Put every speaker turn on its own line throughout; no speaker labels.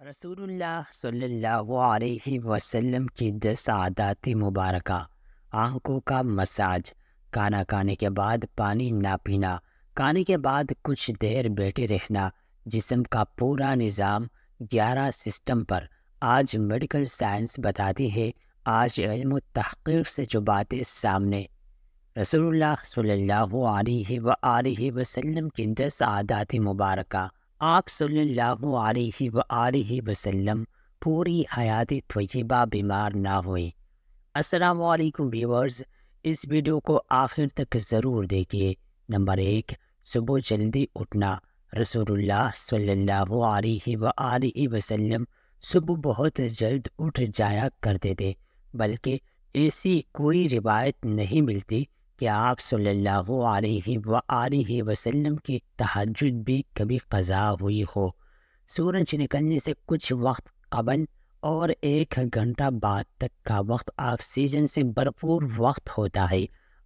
رسول اللہ صلی اللہ علیہ وسلم کی 10 عادات مبارکہ: آنکھوں کا مساج، کھانا کھانے کے بعد پانی نہ پینا، کھانے کے بعد کچھ دیر بیٹھے رہنا، جسم کا پورا نظام 11 سسٹم پر۔ آج میڈیکل سائنس بتاتی ہے، آج علم و تحقیق سے جو باتیں سامنے، رسول اللہ صلی اللہ علیہ وآلہ وسلم کی 10 عادات مبارکہ۔ آپ صلی اللہ علیہ وآلہ وسلم پوری حیات طیبہ بیمار نہ ہوئے۔ السلام علیکم ویورز، اس ویڈیو کو آخر تک ضرور دیکھیے۔ نمبر 1، صبح جلدی اٹھنا۔ رسول اللہ صلی اللہ علیہ وآلہ وسلم صبح بہت جلد اٹھ جایا کرتے تھے، بلکہ ایسی کوئی روایت نہیں ملتی کہ آپ صلی اللہ علیہ وآلہ وسلم کی تہجد بھی کبھی قضا ہوئی ہو۔ سورج نکلنے سے کچھ وقت قبل اور 1 گھنٹہ بعد تک کا وقت آکسیجن سے بھرپور وقت ہوتا ہے۔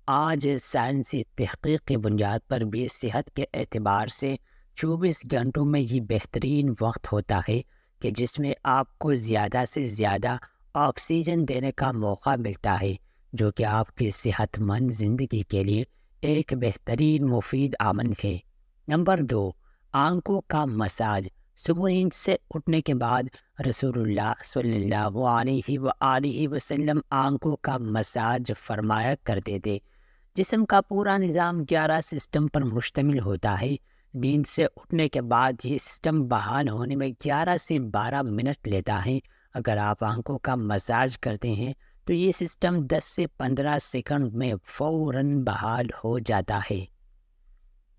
آج سائنسی تحقیق کی بنیاد پر بھی صحت کے اعتبار سے 24 گھنٹوں میں یہ بہترین وقت ہوتا ہے کہ جس میں آپ کو زیادہ سے زیادہ آکسیجن دینے کا موقع ملتا ہے، جو کہ آپ کی صحت مند زندگی کے لیے ایک بہترین مفید عمل ہے۔ نمبر 2، آنکھوں کا مساج۔ صبح نیند سے اٹھنے کے بعد رسول اللہ صلی اللہ علیہ وآلہ وسلم آنکھوں کا مساج فرمایا کرتے تھے۔ جسم کا پورا نظام 11 سسٹم پر مشتمل ہوتا ہے۔ نیند سے اٹھنے کے بعد یہ سسٹم بحال ہونے میں 11 سے 12 منٹ لیتا ہے۔ اگر آپ آنکھوں کا مساج کرتے ہیں تو یہ سسٹم 10 سے 15 سیکنڈ میں فوراً بحال ہو جاتا ہے۔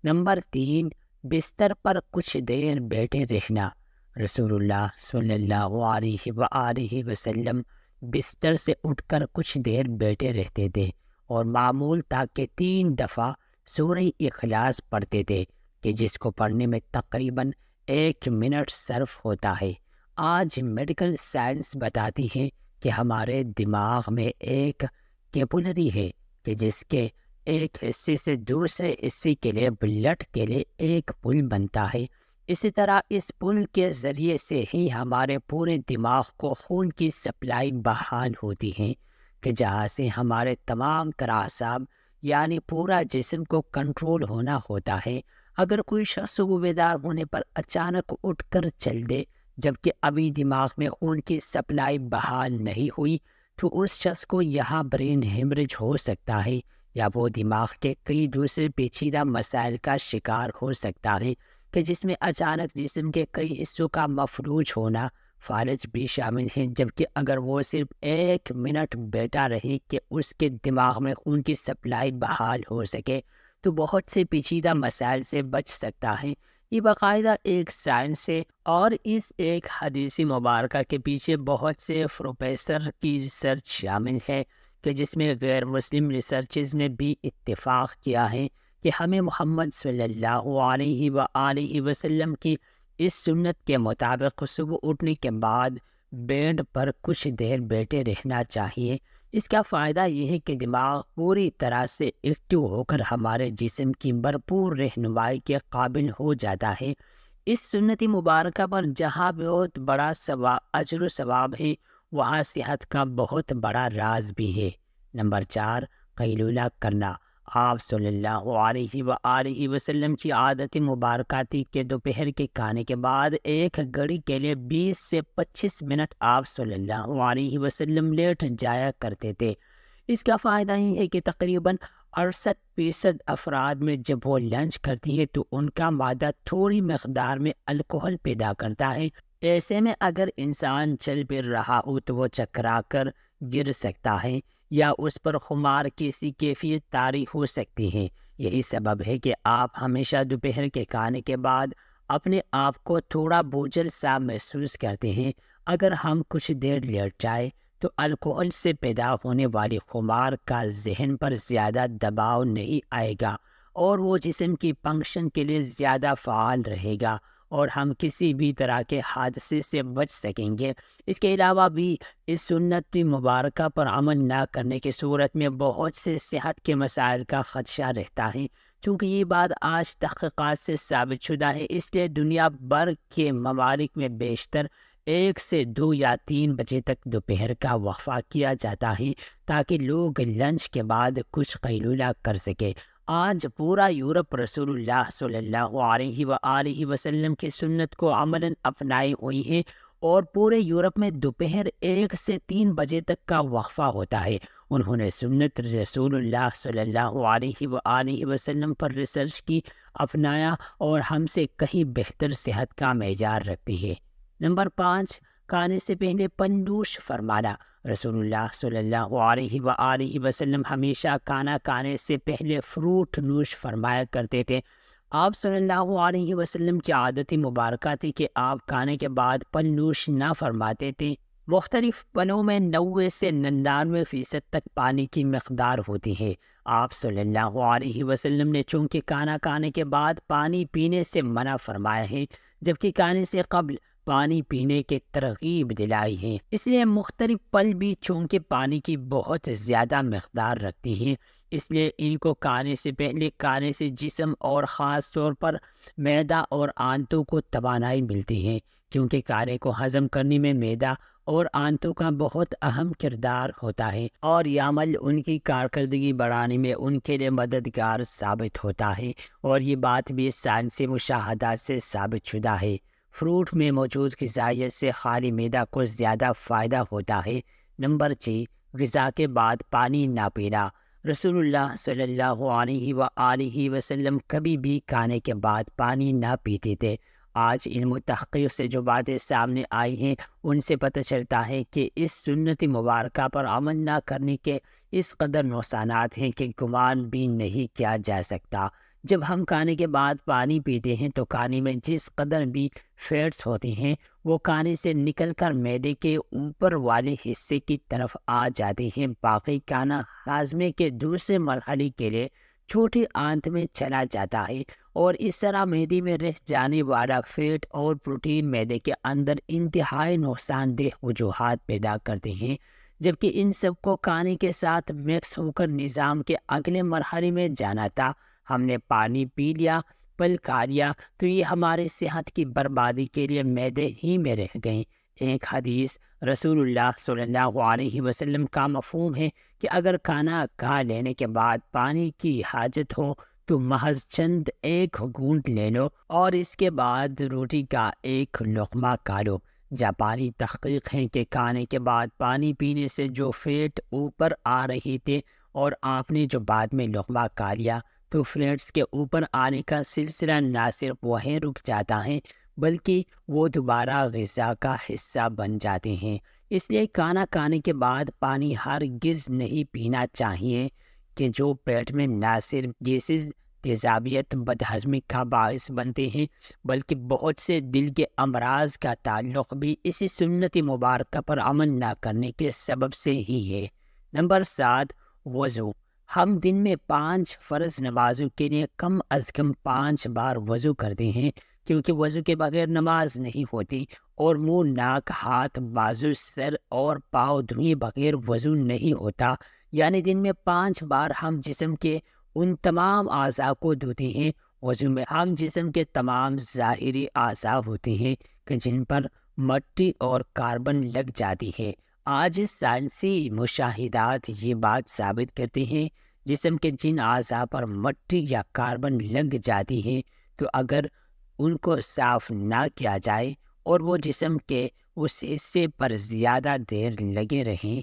نمبر 3، بستر پر کچھ دیر بیٹھے رہنا۔ رسول اللہ صلی اللہ علیہ وآلہ وسلم بستر سے اٹھ کر کچھ دیر بیٹھے رہتے تھے اور معمول تاکہ 3 دفعہ سورہ اخلاص پڑھتے تھے، کہ جس کو پڑھنے میں تقریباً 1 منٹ صرف ہوتا ہے۔ آج میڈیکل سائنس بتاتی ہے کہ ہمارے دماغ میں ایک کیپلری ہے کہ جس کے ایک حصے سے دوسرے حصے کے لیے بلڈ کے لیے ایک پل بنتا ہے۔ اسی طرح اس پل کے ذریعے سے ہی ہمارے پورے دماغ کو خون کی سپلائی بحال ہوتی ہے، کہ جہاں سے ہمارے تمام تر اعصاب یعنی پورا جسم کو کنٹرول ہونا ہوتا ہے۔ اگر کوئی شخص صبح بیدار ہونے پر اچانک اٹھ کر چل دے جبکہ ابھی دماغ میں خون کی سپلائی بحال نہیں ہوئی، تو اس شخص کو یہاں برین ہیمریج ہو سکتا ہے، یا وہ دماغ کے کئی دوسرے پیچیدہ مسائل کا شکار ہو سکتا ہے، کہ جس میں اچانک جسم کے کئی حصوں کا مفلوج ہونا، فالج بھی شامل ہیں۔ جبکہ اگر وہ صرف 1 منٹ بیٹھا رہے کہ اس کے دماغ میں خون کی سپلائی بحال ہو سکے، تو بہت سے پیچیدہ مسائل سے بچ سکتا ہے۔ یہ باقاعدہ ایک سائنس ہے، اور اس ایک حدیث مبارکہ کے پیچھے بہت سے پروفیسر کی ریسرچ شامل ہے، کہ جس میں غیر مسلم ریسرچز نے بھی اتفاق کیا ہے کہ ہمیں محمد صلی اللہ علیہ وآلہ وسلم کی اس سنت کے مطابق صبح اٹھنے کے بعد بیڈ پر کچھ دیر بیٹھے رہنا چاہیے۔ اس کا فائدہ یہ ہے کہ دماغ پوری طرح سے ایکٹیو ہو کر ہمارے جسم کی بھرپور رہنمائی کے قابل ہو جاتا ہے۔ اس سنتی مبارکہ پر جہاں بہت بڑا اجر و ثواب ہے، وہاں صحت کا بہت بڑا راز بھی ہے۔ نمبر 4، قیلولہ کرنا۔ آپ صلی اللہ علیہ وآلہ وسلم کی عادت مبارکہ تھی کہ دوپہر کے کھانے کے بعد 1 گھڑی کے لیے 20 سے 25 منٹ آپ صلی اللہ علیہ وسلم لیٹ جایا کرتے تھے۔ اس کا فائدہ یہ ہے کہ تقریباً 68% افراد میں جب وہ لنچ کرتی ہے تو ان کا معدہ تھوڑی مقدار میں الکحل پیدا کرتا ہے۔ ایسے میں اگر انسان چل پھر رہا ہو تو وہ چکرا کر گر سکتا ہے، یا اس پر خمار کی سی کیفیت طاری ہو سکتی ہے۔ یہی سبب ہے کہ آپ ہمیشہ دوپہر کے کھانے کے بعد اپنے آپ کو تھوڑا بوجھل سا محسوس کرتے ہیں۔ اگر ہم کچھ دیر لیٹ جائیں تو الکحل سے پیدا ہونے والی خمار کا ذہن پر زیادہ دباؤ نہیں آئے گا، اور وہ جسم کی فنکشن کے لیے زیادہ فعال رہے گا، اور ہم کسی بھی طرح کے حادثے سے بچ سکیں گے۔ اس کے علاوہ بھی اس سنت مبارکہ پر عمل نہ کرنے کی صورت میں بہت سے صحت کے مسائل کا خدشہ رہتا ہے۔ چونکہ یہ بات آج تحقیقات سے ثابت شدہ ہے، اس لیے دنیا بھر کے ممالک میں بیشتر 1 سے 2 یا 3 بجے تک دوپہر کا وقفہ کیا جاتا ہے تاکہ لوگ لنچ کے بعد کچھ قیلولہ کر سکے۔ آج پورا یورپ رسول اللہ صلی اللہ علیہ وآلہ وسلم کی سنت کو عملاً اپنائے ہوئی ہے اور پورے یورپ میں دوپہر 1 سے 3 بجے تک کا وقفہ ہوتا ہے۔ انہوں نے سنت رسول اللہ صلی اللہ علیہ وآلہ وسلم پر ریسرچ کی، اپنایا اور ہم سے کہیں بہتر صحت کا معیار رکھتی ہے۔ نمبر 5، کھانے سے پہلے پنڈوش فرمانا۔ رسول اللہ صلی اللہ علیہ وآلہ وسلم ہمیشہ کھانا کھانے سے پہلے فروٹ نوش فرمایا کرتے تھے۔ آپ صلی اللہ علیہ وسلم کی عادت مبارکہ تھی کہ آپ کھانے کے بعد پن نوش نہ فرماتے تھے۔ مختلف پنوں میں 90 سے 99% تک پانی کی مقدار ہوتی ہے۔ آپ صلی اللہ علیہ وسلم نے چونکہ کھانا کھانے کے بعد پانی پینے سے منع فرمایا ہے، جبکہ کھانے سے قبل پانی پینے کی ترغیب دلائی ہے۔ اس لیے مختلف پھل بھی چونکہ پانی کی بہت زیادہ مقدار رکھتی ہیں، اس لیے ان کو کھانے سے پہلے کھانے سے جسم اور خاص طور پر معدہ اور آنتوں کو توانائی ملتی ہے، کیونکہ کھانے کو ہضم کرنے میں معدہ اور آنتوں کا بہت اہم کردار ہوتا ہے، اور یہ عمل ان کی کارکردگی بڑھانے میں ان کے لیے مددگار ثابت ہوتا ہے، اور یہ بات بھی سائنسی مشاہدات سے ثابت شدہ ہے۔ فروٹ میں موجود غذائیت سے خالی معدہ کو زیادہ فائدہ ہوتا ہے۔ نمبر 6، غذا کے بعد پانی نہ پینا۔ رسول اللہ صلی اللہ علیہ وآلہ وسلم کبھی بھی کھانے کے بعد پانی نہ پیتے تھے۔ آج علم و تحقیق سے جو باتیں سامنے آئی ہیں ان سے پتہ چلتا ہے کہ اس سنت مبارکہ پر عمل نہ کرنے کے اس قدر نقصانات ہیں کہ گمان بھی نہیں کیا جا سکتا۔ جب ہم کھانے کے بعد پانی پیتے ہیں تو کھانے میں جس قدر بھی فیٹس ہوتے ہیں وہ کھانے سے نکل کر معدے کے اوپر والے حصے کی طرف آ جاتے ہیں۔ باقی کھانا ہاضمے کے دوسرے مرحلے کے لیے چھوٹی آنت میں چلا جاتا ہے، اور اس طرح معدے میں رہ جانے والا فیٹ اور پروٹین معدے کے اندر انتہائی نقصان دہ وجوہات پیدا کرتے ہیں۔ جبکہ ان سب کو کھانے کے ساتھ مکس ہو کر نظام کے اگلے مرحلے میں جانا تھا۔ ہم نے پانی پی لیا، پھل کھا لیا تو یہ ہمارے صحت کی بربادی کے لیے معدے ہی میں رہ گئے۔ ایک حدیث رسول اللہ صلی اللہ علیہ وسلم کا مفہوم ہے کہ اگر کھانا کھا لینے کے بعد پانی کی حاجت ہو تو محض چند ایک گھونٹ لے لو اور اس کے بعد روٹی کا ایک لقمہ کھا لو۔ جاپانی تحقیق ہے کہ کھانے کے بعد پانی پینے سے جو فیٹ اوپر آ رہے تھے اور آپ نے جو بعد میں لقمہ کھا لیا تو فیٹس کے اوپر آنے کا سلسلہ نہ صرف وہیں رک جاتا ہے بلکہ وہ دوبارہ غذا کا حصہ بن جاتے ہیں۔ اس لیے کھانا کھانے کے بعد پانی ہرگز نہیں پینا چاہیے کہ جو پیٹ میں نہ صرف گیسز، تیزابیت، بدہضمی کا باعث بنتے ہیں بلکہ بہت سے دل کے امراض کا تعلق بھی اسی سنت مبارکہ پر عمل نہ کرنے کے سبب سے ہی ہے۔ نمبر 7، وضو۔ ہم دن میں 5 فرض نمازوں کے لیے کم از کم 5 بار وضو کرتے ہیں، کیونکہ وضو کے بغیر نماز نہیں ہوتی، اور منہ، ناک، ہاتھ، بازو، سر اور پاؤں دھوئے بغیر وضو نہیں ہوتا۔ یعنی دن میں 5 بار ہم جسم کے ان تمام اعضاء کو دھوتے ہیں۔ وضو میں ہم جسم کے تمام ظاہری اعضاء ہوتے ہیں کہ جن پر مٹی اور کاربن لگ جاتی ہے۔ آج سائنسی مشاہدات یہ بات ثابت کرتے ہیں جسم کے جن اعضاء پر مٹی یا کاربن لگ جاتی ہے تو اگر ان کو صاف نہ کیا جائے اور وہ جسم کے اس حصے پر زیادہ دیر لگے رہیں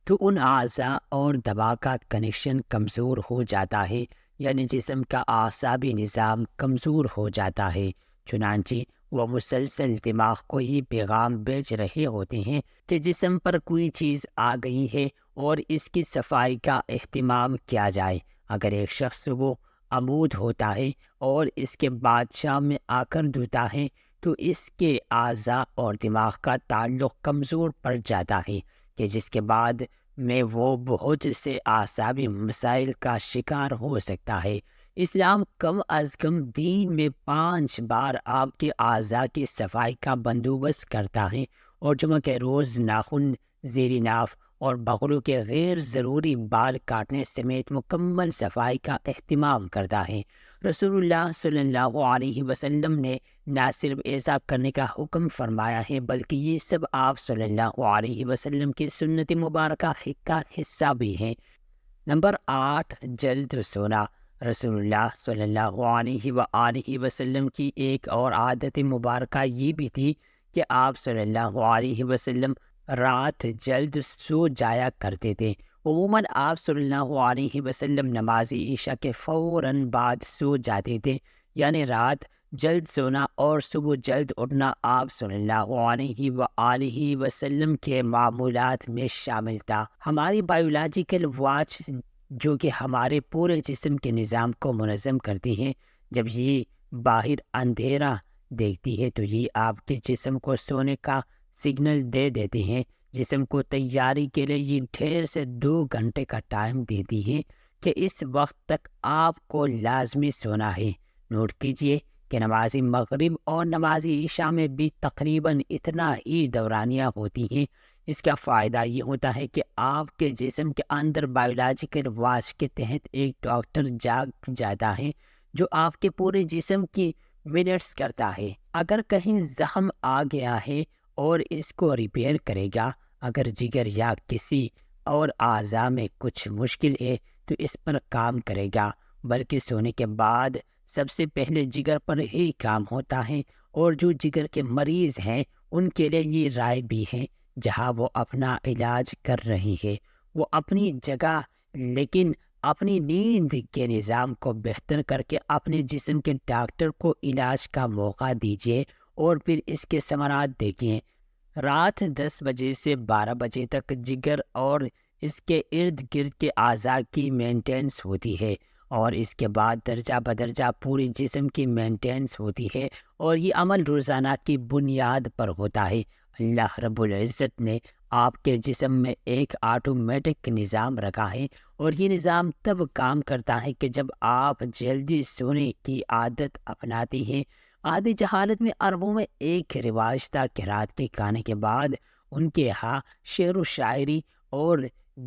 تو ان اعضاء اور دوا کا کنیکشن کمزور ہو جاتا ہے، یعنی جسم کا اعصابی نظام کمزور ہو جاتا ہے۔ چنانچہ وہ مسلسل دماغ کو یہ پیغام بھیج رہے ہوتے ہیں کہ جسم پر کوئی چیز آ گئی ہے اور اس کی صفائی کا اہتمام کیا جائے۔ اگر ایک شخص وہ عمود ہوتا ہے اور اس کے بعد شام میں آ کر دھوتا ہے تو اس کے اعضاء اور دماغ کا تعلق کمزور پڑ جاتا ہے کہ جس کے بعد میں وہ بہت سے اعصابی مسائل کا شکار ہو سکتا ہے۔ اسلام کم از کم دن میں 5 بار آپ کے اعضاء کی صفائی کا بندوبست کرتا ہے، اور جمعہ کے روز ناخن، زیر ناف اور بغلوں کے غیر ضروری بال کاٹنے سمیت مکمل صفائی کا اہتمام کرتا ہے۔ رسول اللہ صلی اللہ علیہ وسلم نے نہ صرف ایسا کرنے کا حکم فرمایا ہے بلکہ یہ سب آپ صلی اللہ علیہ وسلم کی سنت مبارکہ کا حصہ بھی ہیں۔ نمبر 8، جلد سونا۔ رسول اللہ صلی اللہ علیہ وآلہ وسلم کی ایک اور عادت مبارکہ یہ بھی تھی کہ آپ صلی اللہ علیہ وسلم رات جلد سو جایا کرتے تھے۔ عموماً آپ صلی اللہ علیہ وسلم نماز عشاء کے فوراً بعد سو جاتے تھے، یعنی رات جلد سونا اور صبح جلد اٹھنا آپ صلی اللہ علیہ وآلہ وسلم کے معمولات میں شامل تھا۔ ہماری بایولوجیکل واچ جو کہ ہمارے پورے جسم کے نظام کو منظم کرتی ہے، جب یہ باہر اندھیرا دیکھتی ہے تو یہ آپ کے جسم کو سونے کا سگنل دے دیتی ہے۔ جسم کو تیاری کے لیے یہ 1.5 سے 2 گھنٹے کا ٹائم دیتی ہے کہ اس وقت تک آپ کو لازمی سونا ہے۔ نوٹ کیجئے کہ نماز مغرب اور نماز عشاء میں بھی تقریباً اتنا ہی دورانیہ ہوتی ہیں۔ اس کا فائدہ یہ ہوتا ہے کہ آپ کے جسم کے اندر بایولوجیکل واچ کے تحت ایک ڈاکٹر جاگ جاتا ہے جو آپ کے پورے جسم کی منٹس کرتا ہے۔ اگر کہیں زخم آ گیا ہے اور اس کو ریپیئر کرے گا، اگر جگر یا کسی اور اعضاء میں کچھ مشکل ہے تو اس پر کام کرے گا، بلکہ سونے کے بعد سب سے پہلے جگر پر ہی کام ہوتا ہے۔ اور جو جگر کے مریض ہیں ان کے لیے یہ رائے بھی ہے، جہاں وہ اپنا علاج کر رہی ہے وہ اپنی جگہ لیکن اپنی نیند کے نظام کو بہتر کر کے اپنے جسم کے ڈاکٹر کو علاج کا موقع دیجیے اور پھر اس کے ثمرات دیکھیں۔ رات 10 بجے سے 12 بجے تک جگر اور اس کے ارد گرد کے اعضاء کی مینٹیننس ہوتی ہے، اور اس کے بعد درجہ بدرجہ پورے جسم کی مینٹیننس ہوتی ہے، اور یہ عمل روزانہ کی بنیاد پر ہوتا ہے۔ اللہ رب العزت نے آپ کے جسم میں ایک آٹومیٹک نظام رکھا ہے، اور یہ نظام تب کام کرتا ہے کہ جب آپ جلدی سونے کی عادت اپناتی ہیں۔ آدھی جہالت میں عربوں میں ایک رواج تھا کہ رات کے کھانے کے بعد ان کے ہاں شعر و شاعری اور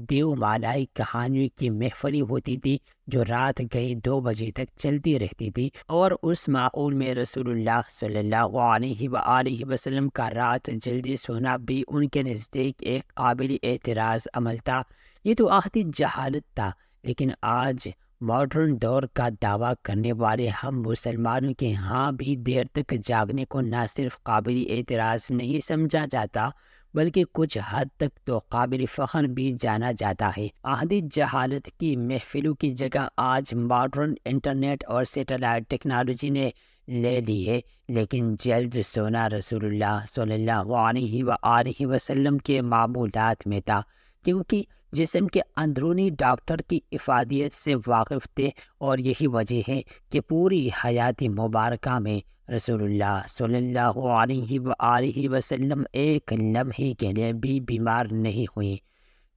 دیو مالائی کہانیوں کی محفلی ہوتی تھی جو رات گئی 2 بجے تک چلتی رہتی تھی، اور اس ماحول میں رسول اللہ صلی اللہ علیہ وآلہ وسلم کا رات جلدی سونا بھی ان کے نزدیک ایک قابل اعتراض عمل تھا۔ یہ تو آخری جہالت تھا، لیکن آج ماڈرن دور کا دعویٰ کرنے والے ہم مسلمانوں کے ہاں بھی دیر تک جاگنے کو نہ صرف قابل اعتراض نہیں سمجھا جاتا بلکہ کچھ حد تک تو قابل فخر بھی جانا جاتا ہے۔ عہدی جہالت کی محفلوں کی جگہ آج ماڈرن انٹرنیٹ اور سیٹلائٹ ٹیکنالوجی نے لے لی ہے، لیکن جلد سونا رسول اللہ صلی اللہ علیہ وآلہ وسلم کے معمولات میں تھا، کیونکہ جسم کے اندرونی ڈاکٹر کی افادیت سے واقف تھے، اور یہی وجہ ہے کہ پوری حیات مبارکہ میں رسول اللہ صلی اللہ علیہ وآلہ وسلم ایک لمحے کے لیے بھی بیمار نہیں ہوئے۔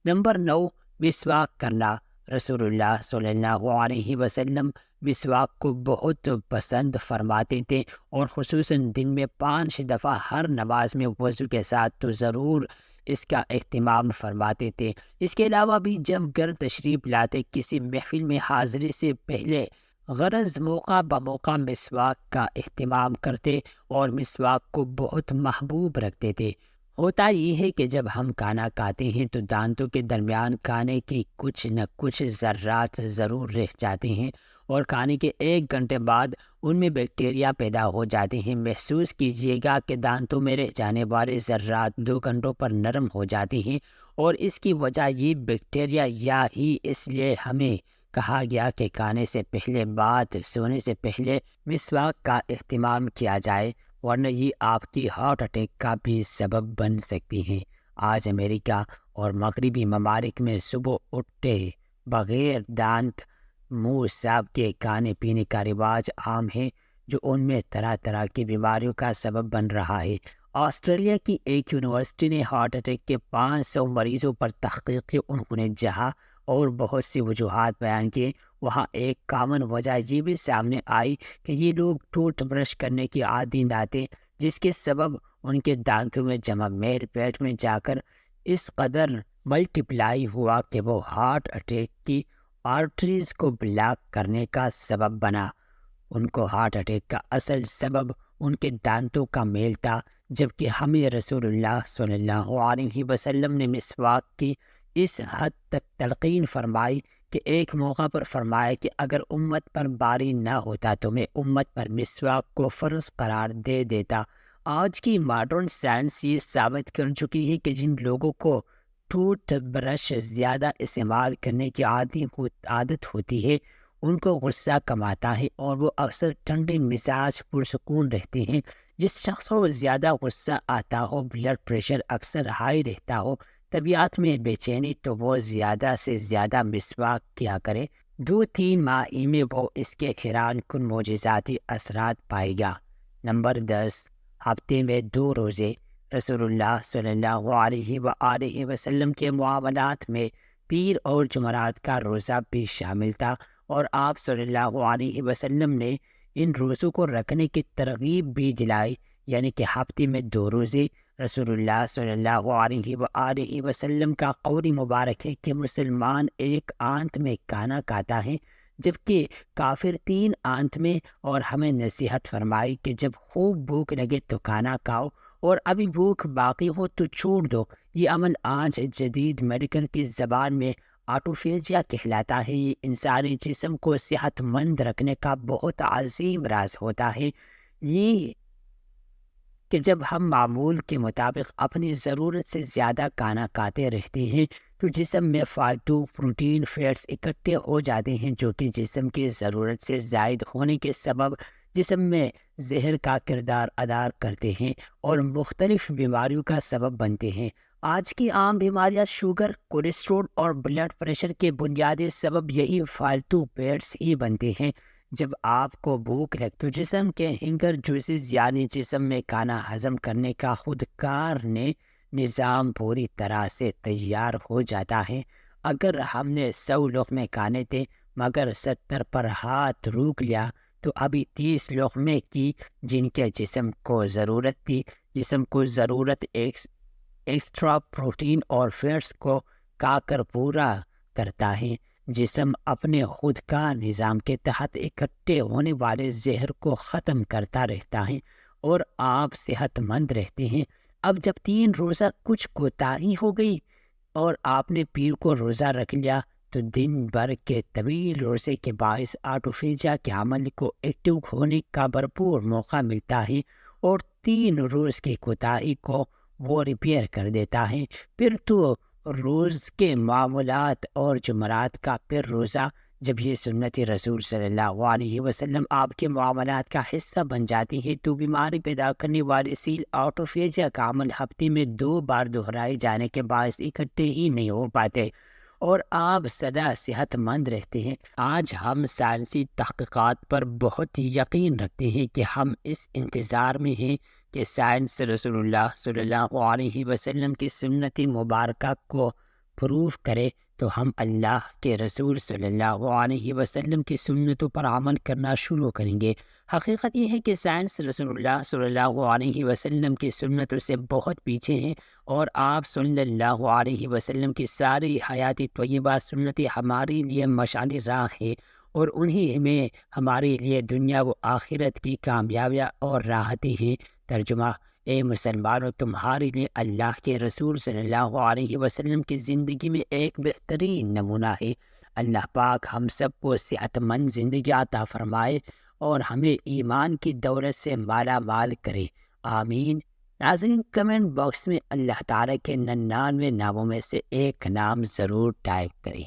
نمبر 9، مسواک کرنا۔ رسول اللہ صلی اللہ علیہ وسلم مسواک کو بہت پسند فرماتے تھے، اور خصوصاً دن میں 5 دفعہ ہر نماز میں وضو کے ساتھ تو ضرور اس کا اہتمام فرماتے تھے۔ اس کے علاوہ بھی جب گھر تشریف لاتے کسی محفل میں حاضری سے پہلے غرض موقع بموقع مسواک کا اہتمام کرتے اور مسواک کو بہت محبوب رکھتے تھے۔ ہوتا یہ ہے کہ جب ہم کھانا کھاتے ہیں تو دانتوں کے درمیان کھانے کی کچھ نہ کچھ ذرات ضرور رہ جاتے ہیں، اور کھانے کے 1 گھنٹے بعد ان میں بیکٹیریا پیدا ہو جاتے ہیں۔ محسوس کیجیے گا کہ دانتوں میں رہ جانے والے ذرات 2 گھنٹوں پر نرم ہو جاتے ہیں، اور اس کی وجہ یہ بیکٹیریا یا ہی اس لیے ہمیں کہا گیا کہ کھانے سے پہلے بعد سونے سے پہلے مسواک کا اہتمام کیا جائے، ورنہ یہ آپ کی ہارٹ اٹیک کا بھی سبب بن سکتی ہے۔ آج امریکہ اور مغربی ممالک میں صبح اٹھتے بغیر دانت منہ صاف کے کھانے پینے کا رواج عام ہے، جو ان میں طرح طرح کی بیماریوں کا سبب بن رہا ہے۔ آسٹریلیا کی ایک یونیورسٹی نے ہارٹ اٹیک کے 500 مریضوں پر تحقیق کی۔ انہوں نے جہاں اور بہت سی وجوہات بیان کیے، وہاں ایک کامن وجہ یہ بھی سامنے آئی کہ یہ لوگ ٹوتھ برش کرنے کی عادی نہ تھے، جس کے سبب ان کے دانتوں میں جمع میل پیٹ میں جا کر اس قدر ملٹیپلائی ہوا کہ وہ ہارٹ اٹیک کی آرٹریز کو بلاک کرنے کا سبب بنا۔ ان کو ہارٹ اٹیک کا اصل سبب ان کے دانتوں کا میل تھا، جبکہ ہمیں رسول اللہ صلی اللہ علیہ وسلم نے مسواک کی اس حد تک تلقین فرمائی کہ ایک موقع پر فرمایا کہ اگر امت پر باری نہ ہوتا تو میں امت پر مسواک کو فرض قرار دے دیتا۔ آج کی ماڈرن سائنس یہ ثابت کر چکی ہے کہ جن لوگوں کو ٹوتھ برش زیادہ استعمال کرنے کی عادت ہوتی ہے ان کو غصہ کم آتا ہے اور وہ اکثر ٹھنڈے مزاج پرسکون رہتے ہیں۔ جس شخص کو زیادہ غصہ آتا ہو، بلڈ پریشر اکثر ہائی رہتا ہو، طبیعت میں بے چینی، تو وہ زیادہ سے زیادہ مسواک کیا کرے۔ 2-3 ماہ میں وہ اس کے حیران کن معجزاتی اثرات پائے گا۔ نمبر 10، ہفتے میں 2 روزے۔ رسول اللہ صلی اللہ علیہ وآلہ وسلم کے معاملات میں پیر اور جمعرات کا روزہ بھی شامل تھا، اور آپ صلی اللہ علیہ وسلم نے ان روزوں کو رکھنے کی ترغیب بھی دلائی، یعنی کہ ہفتے میں 2 روزے۔ رسول اللہ صلی اللہ علیہ وآلہ وسلم کا قول مبارک ہے کہ مسلمان ایک آنت میں کھانا کھاتا ہے جبکہ کافر 3 آنت میں، اور ہمیں نصیحت فرمائی کہ جب خوب بھوک لگے تو کھانا کھاؤ اور ابھی بھوک باقی ہو تو چھوڑ دو۔ یہ عمل آج جدید میڈیکل کی زبان میں آٹوفیجیا کہلاتا ہے۔ یہ انسانی جسم کو صحت مند رکھنے کا بہت عظیم راز ہوتا ہے، یہ کہ جب ہم معمول کے مطابق اپنی ضرورت سے زیادہ کھانا کھاتے رہتے ہیں تو جسم میں فالتو پروٹین فیٹس اکٹھے ہو جاتے ہیں، جو کہ جسم کی ضرورت سے زائد ہونے کے سبب جسم میں زہر کا کردار ادا کرتے ہیں اور مختلف بیماریوں کا سبب بنتے ہیں۔ آج کی عام بیماریاں شوگر، کولیسٹرول اور بلڈ پریشر کے بنیادی سبب یہی فالتو فیٹس ہی بنتے ہیں۔ جب آپ کو بھوک لگے تو جسم کے ہنگر جوسز یعنی جسم میں کھانا ہضم کرنے کا خود کار نظام پوری طرح سے تیار ہو جاتا ہے۔ اگر ہم نے 100 لقمے کھانے تھے مگر 70 پر ہاتھ روک لیا تو ابھی 30 لقمے کی جن کے جسم کو ضرورت تھی۔ جسم کو ضرورت ایکسٹرا پروٹین اور فیٹس کو کھا کر پورا کرتا ہے۔ جسم اپنے خود کا نظام کے تحت اکٹھے ہونے والے زہر کو ختم کرتا رہتا ہے اور آپ صحت مند رہتے ہیں۔ اب جب 3 روزہ کچھ کوتاہی ہو گئی اور آپ نے پیر کو روزہ رکھ لیا تو دن بھر کے طویل روزے کے باعث آٹوفیجیا کے عمل کو ایکٹیو ہونے کا بھرپور موقع ملتا ہے اور 3 روز کی کوتاہی کو وہ ریپیئر کر دیتا ہے۔ پھر تو روز کے معمولات اور جمعرات کا پھر روزہ، جب یہ سنت رسول صلی اللہ علیہ وسلم آپ کے معاملات کا حصہ بن جاتی ہے تو بیماری پیدا کرنے والی سیل آٹوفیجیا کا عمل ہفتے میں 2 بار دہرائے جانے کے باعث اکٹھے ہی نہیں ہو پاتے اور آپ سدا صحت مند رہتے ہیں۔ آج ہم سائنسی تحقیقات پر بہت یقین رکھتے ہیں کہ ہم اس انتظار میں ہیں کہ سائنس رسول اللہ صلی اللہ علیہ وسلم کی سنت مبارکہ کو پروف کرے تو ہم اللہ کے رسول صلی اللہ علیہ وسلم کی سنتوں پر عمل کرنا شروع کریں گے۔ حقیقت یہ ہے کہ سائنس رسول اللہ صلی اللہ علیہ وسلم کی سنتوں سے بہت پیچھے ہیں اور آپ صلی اللہ علیہ وسلم کی ساری حیاتی طیبہ سنتیں ہمارے لیے مشعل راہ ہے اور انہی میں ہمارے لیے دنیا و آخرت کی کامیابیاں اور راحتیں ہیں۔ ترجمہ: اے مسلمانوں، تمہارے لیے اللہ کے رسول صلی اللہ علیہ وسلم کی زندگی میں ایک بہترین نمونہ ہے۔ اللہ پاک ہم سب کو صحت مند زندگی عطا فرمائے اور ہمیں ایمان کی دولت سے مالا مال کرے، آمین۔ ناظرین، کمنٹ باکس میں اللہ تعالیٰ کے 99 ناموں میں سے ایک نام ضرور ٹائپ کریں۔